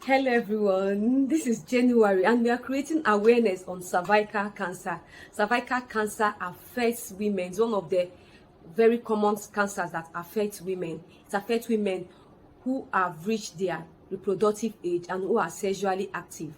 Hello everyone, this is January and we are creating awareness on cervical cancer. Cervical cancer affects women. It's one of the very common cancers that affects women. It affects women who have reached their reproductive age and who are sexually active.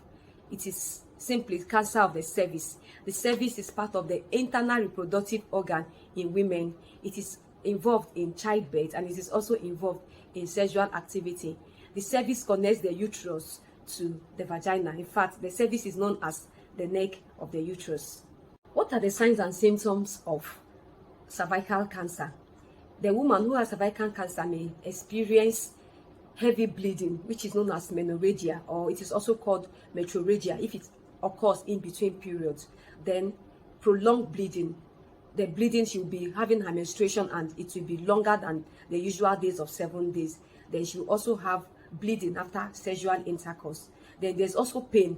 It is simply cancer of the cervix. The cervix is part of the internal reproductive organ in women. It is involved in childbirth and it is also involved in sexual activity. The cervix connects the uterus to the vagina. In fact, the cervix is known as the neck of the uterus. What are the signs and symptoms of cervical cancer? The woman who has cervical cancer may experience heavy bleeding, which is known as menorrhagia, or it is also called metrorrhagia if it occurs in between periods. Then prolonged bleeding. The bleeding, she will be having her menstruation and it will be longer than the usual days of 7 days. Then she will also have bleeding after sexual intercourse. Then there's also pain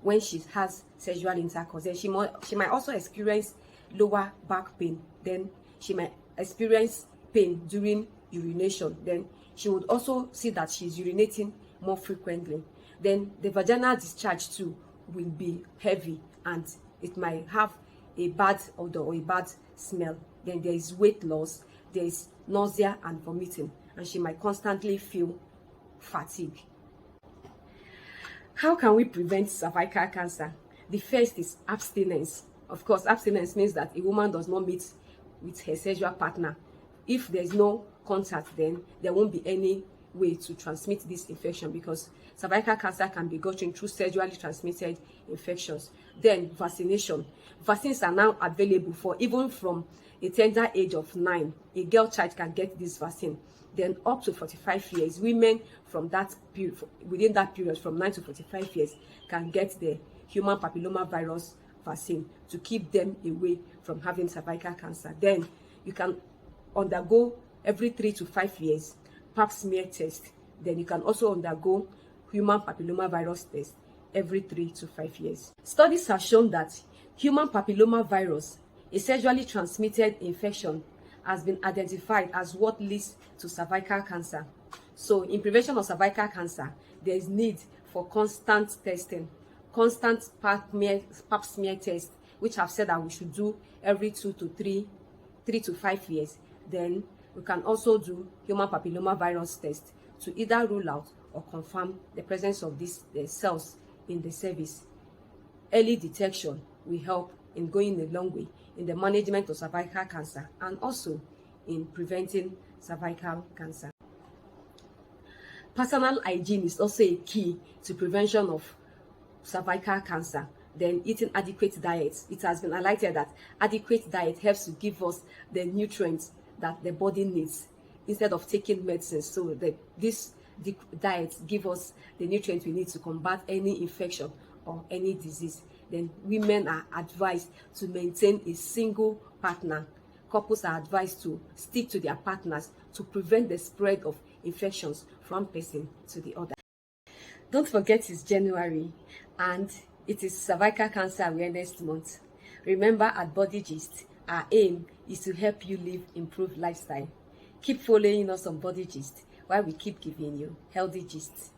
when she has sexual intercourse. Then she might also experience lower back pain. Then she might experience pain during urination. Then she would also see that she's urinating more frequently. Then the vaginal discharge too will be heavy and it might have a bad odor or a bad smell. Then there is weight loss, there is nausea and vomiting, and she might constantly feel fatigue. How can we prevent cervical cancer? The first is abstinence. Of course, abstinence means that a woman does not meet with her sexual partner. If there's no contact, then there won't be any way to transmit this infection, because cervical cancer can be gotten through sexually transmitted infections. Then vaccination. Vaccines are now available for even from a tender age of 9. A girl child can get this vaccine. Then up to 45 years, women from that period, within that period from 9 to 45 years, can get the human papilloma virus vaccine to keep them away from having cervical cancer. Then you can undergo every 3 to 5 years pap smear test. Then you can also undergo human papilloma virus test every 3 to 5 years. Studies have shown that human papilloma virus, a sexually transmitted infection, has been identified as what leads to cervical cancer. So in prevention of cervical cancer, there is need for constant testing, constant pap smear test, which I've said that we should do every 3 to 5 years. Then we can also do human papilloma virus test to either rule out or confirm the presence of these cells in the cervix. Early detection will help in going a long way in the management of cervical cancer and also in preventing cervical cancer. Personal hygiene is also a key to prevention of cervical cancer. Then eating adequate diet. It has been highlighted that adequate diet helps to give us the nutrients that the body needs instead of taking medicines. So this diet gives us the nutrients we need to combat any infection or any disease. Then women are advised to maintain a single partner. Couples are advised to stick to their partners to prevent the spread of infections from person to the other. Don't forget it's January and it is Cervical Cancer Awareness Month. Remember, at Body Gist, our aim is to help you live improved lifestyle. Keep following us on Body Gist while we keep giving you healthy gist.